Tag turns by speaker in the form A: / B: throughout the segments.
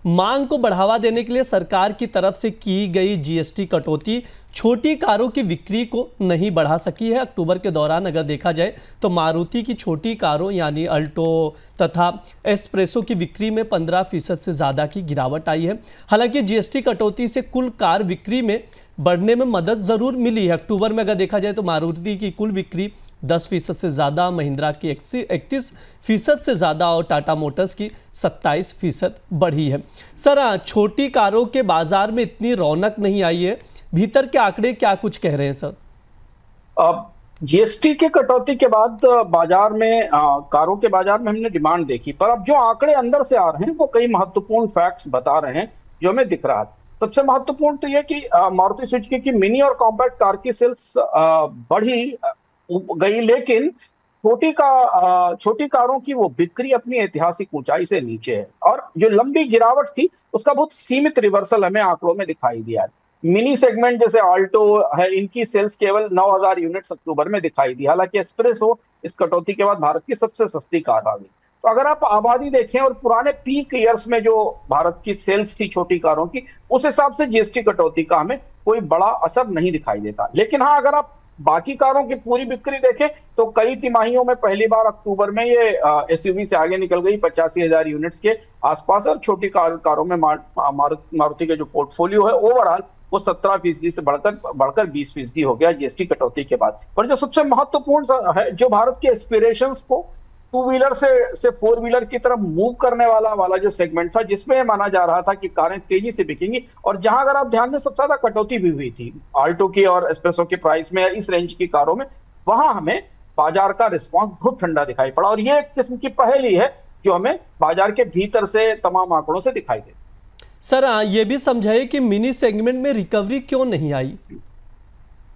A: मांग को बढ़ावा देने के लिए सरकार की तरफ से की गई जीएसटी कटौती छोटी कारों की बिक्री को नहीं बढ़ा सकी है। अक्टूबर के दौरान अगर देखा जाए तो मारुति की छोटी कारों यानी अल्टो तथा एस्प्रेसो की बिक्री में 15% से ज़्यादा की गिरावट आई है। हालांकि जीएसटी कटौती से कुल कार बिक्री में बढ़ने में मदद ज़रूर मिली है। अक्टूबर में अगर देखा जाए तो मारुति की कुल बिक्री 10% से ज़्यादा, महिंद्रा की 31% से ज़्यादा और टाटा मोटर्स की 27% बढ़ी है। सर, छोटी कारों के बाजार में इतनी रौनक नहीं आई है, भीतर के आंकड़े क्या कुछ कह रहे हैं सर?
B: अब जीएसटी के कटौती के बाद बाजार में कारों के बाजार में हमने डिमांड देखी, पर अब जो आंकड़े अंदर से आ रहे हैं वो कई महत्वपूर्ण फैक्ट्स बता रहे हैं जो हमें दिख रहा है। सबसे महत्वपूर्ण तो यह कि मारुति सुजुकी की मिनी और कॉम्पैक्ट कार की सेल्स बढ़ी गई, लेकिन छोटी कारों की वो बिक्री अपनी ऐतिहासिक ऊंचाई से नीचे है और जो लंबी गिरावट थी उसका बहुत सीमित रिवर्सल हमें आंकड़ों में दिखाई दिया है। मिनी सेगमेंट जैसे ऑल्टो है, इनकी सेल्स केवल 9000 यूनिट्स अक्टूबर में दिखाई दी। हालांकि एस्प्रेसो इस कटौती के बाद भारत की सबसे सस्ती कार आ गई। तो अगर आप आबादी देखें और पुराने पीक ईयर्स में जो भारत की सेल्स थी छोटी कारों की, उस हिसाब से जीएसटी कटौती का हमें कोई बड़ा असर नहीं दिखाई देता। लेकिन हाँ, अगर आप बाकी कारों की पूरी बिक्री देखें तो कई तिमाहियों में पहली बार अक्टूबर में ये एसयूवी से आगे निकल गई 85,000 यूनिट्स के आसपास। और छोटी कारों में मारुति के जो पोर्टफोलियो है ओवरऑल वो 17% से बढ़कर 20% हो गया जीएसटी कटौती के बाद। पर जो सबसे महत्वपूर्ण है, जो भारत के एस्पिरेशंस को टू व्हीलर से फोर व्हीलर की तरफ मूव करने वाला जो सेगमेंट था, जिसमें माना जा रहा था कि कारें तेजी से बिकेंगी, और जहां अगर आप ध्यान दें सबसे ज्यादा कटौती भी हुई थी आल्टो की और एस्प्रेसो की प्राइस में, इस रेंज की कारों में, वहां हमें बाजार का रिस्पॉन्स बहुत ठंडा दिखाई पड़ा। और ये एक किस्म की पहेली है जो हमें बाजार के भीतर से तमाम आंकड़ों से दिखाई दे।
A: सर, ये भी समझाइए कि मिनी सेगमेंट में रिकवरी क्यों नहीं आई?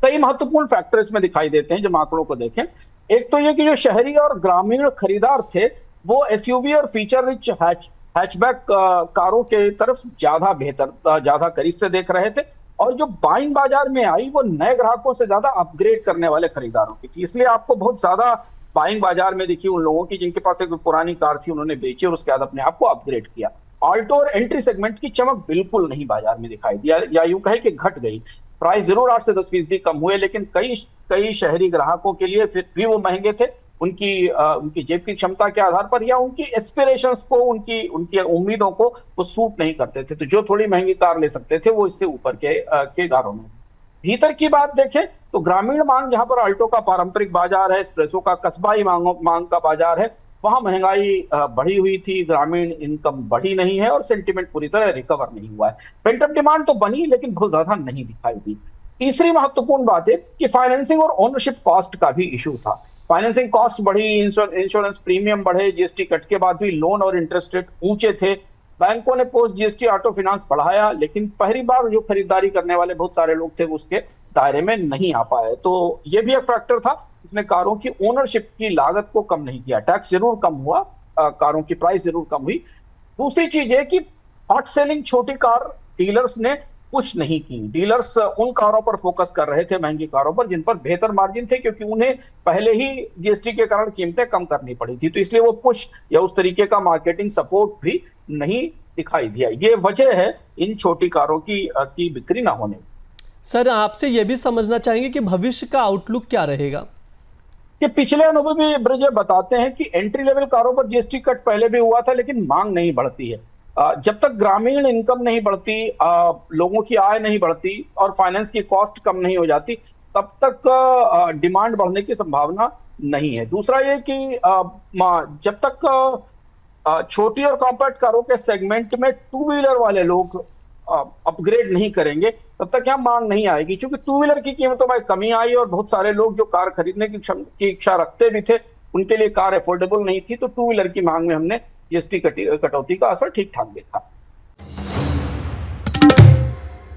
B: कई महत्वपूर्ण फैक्टर इसमें दिखाई देते हैं जब आंकड़ों को देखें। एक तो ये कि जो शहरी और ग्रामीण खरीदार थे वो एसयूवी और फीचर रिच हैचबैक कारों के तरफ ज्यादा करीब से देख रहे थे, और जो बाइंग बाजार में आई वो नए ग्राहकों से ज्यादा अपग्रेड करने वाले खरीदारों की थी। इसलिए आपको बहुत ज्यादा बाइंग बाजार में दिखी उन लोगों की जिनके पास एक पुरानी कार थी, उन्होंने बेची और उसके बाद अपने आप को अपग्रेड किया। ऑल्टो और एंट्री सेगमेंट की चमक बिल्कुल नहीं बाजार में दिखाई दिया, या यूं कहे कि घट गई। प्राइस जरूर 8 से 10% कम हुए, लेकिन कई शहरी ग्राहकों के लिए फिर भी वो महंगे थे, उनकी जेब की क्षमता के आधार पर या उनकी एस्पिरेशंस को, उनकी उम्मीदों को वो सूट नहीं करते थे। तो जो थोड़ी महंगी कार ले सकते थे वो इससे ऊपर के कारों में। भीतर की बात देखें तो ग्रामीण मांग, जहां पर अल्टो का पारंपरिक बाजार है, एस्प्रेसो का कस्बाई मांग का बाजार है, वहां महंगाई बढ़ी हुई थी, ग्रामीण इनकम बढ़ी नहीं है और सेंटिमेंट पूरी तरह रिकवर नहीं हुआ है। पेंटअप डिमांड तो बनी लेकिन बहुत ज्यादा नहीं दिखाई दी। तीसरी महत्वपूर्ण बात है कि फाइनेंसिंग और ओनरशिप कॉस्ट का भी इशू था। फाइनेंसिंग कॉस्ट बढ़ी, इंश्योरेंस प्रीमियम बढ़े, जीएसटी कट के बाद भी लोन और इंटरेस्ट रेट ऊंचे थे। बैंकों ने पोस्ट जीएसटी ऑटो फाइनेंस बढ़ाया, लेकिन पहली बार जो खरीदारी करने वाले बहुत सारे लोग थे वो उसके दायरे में नहीं आ पाए। तो ये भी एक फैक्टर था, इसने कारों की ओनरशिप की लागत को कम नहीं किया। टैक्स जरूर कम हुआ, कारों की प्राइस जरूर कम हुई। दूसरी चीज है कि हॉट सेलिंग छोटी कार डीलर्स ने पुश नहीं की। डीलर्स उन कारों पर फोकस कर रहे थे, महंगी कारों पर, जिन पर बेहतर मार्जिन थे, क्योंकि उन्हें पहले ही जीएसटी के कारण कीमतें कम करनी पड़ी थी। तो इसलिए वो पुश या उस तरीके का मार्केटिंग सपोर्ट भी नहीं दिखाई दिया। ये वजह है इन छोटी कारों की बिक्री ना होने।
A: सर, आपसे यह भी समझना चाहेंगे कि भविष्य का आउटलुक क्या रहेगा?
B: कि पिछले अनुभव भी ब्रज बताते हैं कि एंट्री लेवल कारों पर जीएसटी कट पहले भी हुआ था, लेकिन मांग नहीं बढ़ती है। जब तक ग्रामीण इनकम नहीं बढ़ती, लोगों की आय नहीं बढ़ती और फाइनेंस की कॉस्ट कम नहीं हो जाती, तब तक डिमांड बढ़ने की संभावना नहीं है। दूसरा ये कि जब तक छोटी और कॉम्पैक्ट कारों के सेगमेंट में टू व्हीलर वाले लोग अपग्रेड नहीं करेंगे, तब तक यहाँ मांग नहीं आएगी। क्योंकि टू व्हीलर की कीमतों में कमी आई और बहुत सारे लोग जो कार खरीदने की इच्छा रखते भी थे, उनके लिए कार अफोर्डेबल नहीं थी। तो टू व्हीलर की मांग में हमने जीएसटी कटौती का असर ठीक ठाक देखा।